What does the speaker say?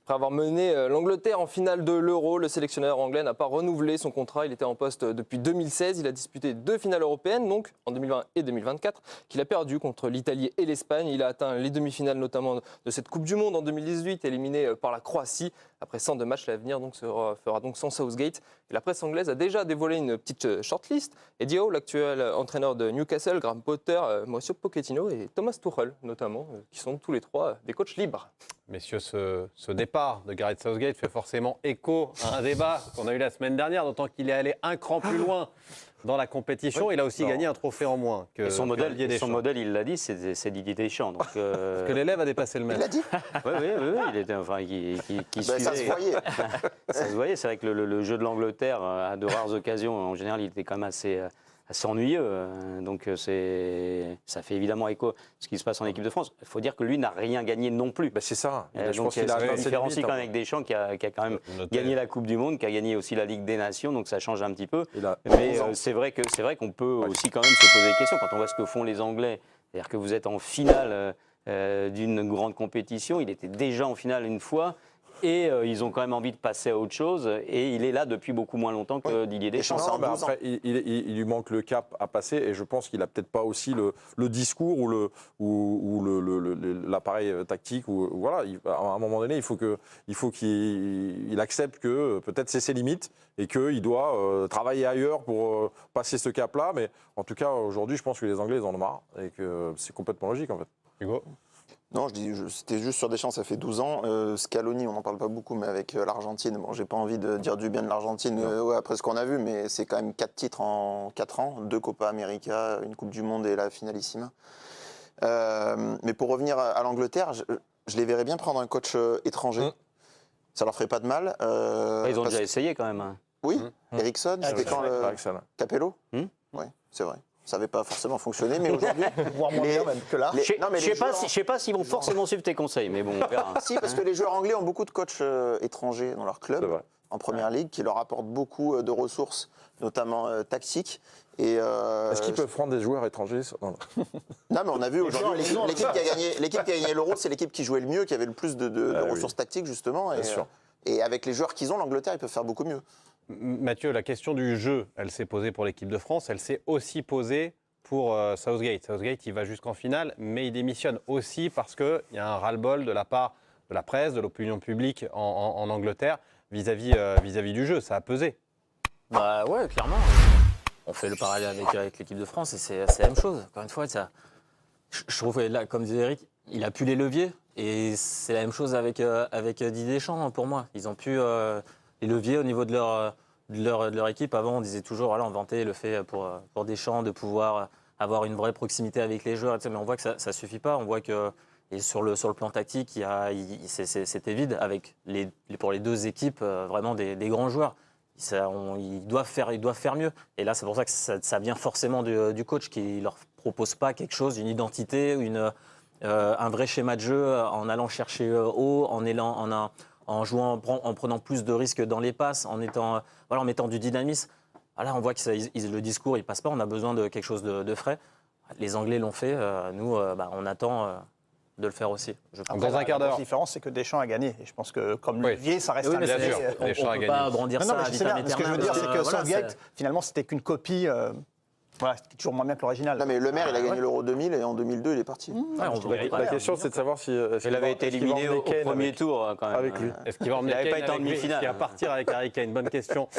Après avoir mené l'Angleterre en finale de l'Euro, le sélectionneur anglais n'a pas renouvelé son contrat. Il était en poste depuis 2016. Il a disputé 2 finales européennes, donc en 2020 et 2024, qu'il a perdu contre l'Italie et l'Espagne. Il a atteint les demi-finales notamment de cette Coupe du Monde en 2018, éliminé par la Croatie. Après 102 matchs, l'avenir fera donc sans Southgate. Et la presse anglaise a déjà dévoilé une petite shortlist. Eddie Howe, l'actuel entraîneur de Newcastle, Graham Potter, Mauricio Pochettino et Thomas Tuchel notamment, qui sont tous les trois des coachs libres. Messieurs, ce départ de Gareth Southgate fait forcément écho à un débat qu'on a eu la semaine dernière, d'autant qu'il est allé un cran plus loin dans la compétition. Oui, il a aussi gagné un trophée en moins que son modèle, il l'a dit, c'est Didier Deschamps. Donc, Parce que l'élève a dépassé le maître. Il l'a dit. Oui, il était, enfin, qui suivait. Ça se voyait. Ça se voyait. C'est vrai que le jeu de l'Angleterre, à de rares occasions, en général, il était quand même assez ennuyeux. Donc ça fait évidemment écho à ce qui se passe en équipe de France. Il faut dire que lui n'a rien gagné non plus. C'est ça. Je pense qu'il a une différence quand même avec Deschamps qui a quand même gagné la Coupe du Monde, qui a gagné aussi la Ligue des Nations, donc ça change un petit peu. Mais c'est vrai qu'on peut aussi quand même se poser des questions quand on voit ce que font les Anglais. C'est-à-dire que vous êtes en finale d'une grande compétition, il était déjà en finale une fois. Et ils ont quand même envie de passer à autre chose. Et il est là depuis beaucoup moins longtemps que Didier Deschamps. Après, il lui manque le cap à passer. Et je pense qu'il n'a peut-être pas aussi le discours ou l'appareil tactique. Voilà, à un moment donné, il faut qu'il accepte que peut-être c'est ses limites et qu'il doit travailler ailleurs pour passer ce cap-là. Mais en tout cas, aujourd'hui, je pense que les Anglais, ils en ont marre. Et que c'est complètement logique, en fait. Hugo ? Non, c'était juste sur Deschamps, ça fait 12 ans. Scaloni, on n'en parle pas beaucoup, mais avec l'Argentine, bon, j'ai pas envie de dire du bien de l'Argentine après ce qu'on a vu, mais c'est quand même 4 titres en 4 ans, 2 Copa América, une Coupe du Monde et la finalissima. Mais pour revenir à l'Angleterre, je les verrais bien prendre un coach étranger. Ça leur ferait pas de mal. Ils ont déjà essayé quand même. Hein. Oui, Eriksson, c'était quand Capello. Oui, c'est vrai. Ça n'avait pas forcément fonctionné, mais aujourd'hui, voire moins bien même que là. Je sais pas s'ils vont forcément suivre tes conseils, mais bon, on verra. Si, parce que les joueurs anglais ont beaucoup de coachs étrangers dans leur club, en première ligue, qui leur apportent beaucoup de ressources, notamment tactiques. Est-ce qu'ils peuvent prendre des joueurs étrangers? Non, mais on a vu aujourd'hui, l'équipe qui a gagné l'Euro, c'est l'équipe qui jouait le mieux, qui avait le plus de ressources tactiques, justement. Et avec les joueurs qu'ils ont, l'Angleterre, ils peuvent faire beaucoup mieux. Mathieu, la question du jeu, elle s'est posée pour l'équipe de France, elle s'est aussi posée pour Southgate. Southgate, il va jusqu'en finale, mais il démissionne aussi parce qu'il y a un ras-le-bol de la part de la presse, de l'opinion publique en Angleterre vis-à-vis du jeu. Ça a pesé. Bah ouais, clairement. On fait le parallèle avec l'équipe de France et c'est la même chose. Encore une fois, je trouve que là, comme disait Eric, il a pu les leviers et c'est la même chose avec Didier Deschamps pour moi. Ils ont pu les leviers au niveau de leur équipe. Avant, on disait toujours, voilà, on vantait le fait pour Deschamps de pouvoir avoir une vraie proximité avec les joueurs, etc. Mais on voit que ça ne suffit pas. On voit que et sur le plan tactique, c'était vide avec pour les deux équipes vraiment des grands joueurs. Ils doivent faire mieux. Et là, c'est pour ça que ça vient forcément du coach qui ne leur propose pas quelque chose, une identité, un vrai schéma de jeu en allant chercher haut, en jouant, en prenant plus de risques dans les passes, en mettant du dynamisme. Là, on voit que le discours, il ne passe pas. On a besoin de quelque chose de frais. Les Anglais l'ont fait. Nous, on attend de le faire aussi. Dans un quart d'heure. La différence, c'est que Deschamps a gagné. Et je pense que comme levier, ça reste un bien levier. sûr. On ne peut pas brandir ça à vitam aeternam. Ce que je veux dire, c'est que Southgate, finalement, c'était qu'une copie. Voilà, c'était toujours moins bien que l'original. Non, mais Le Maire, il a gagné l'Euro 2000 et en 2002, il est parti. La question, c'est de savoir si... Il avait été éliminé au premier tour, quand même. Avec lui. Est-ce qu'il va emmener Kane en demi-finale. Est-ce qu'il va partir avec Harry Kane? Bonne question.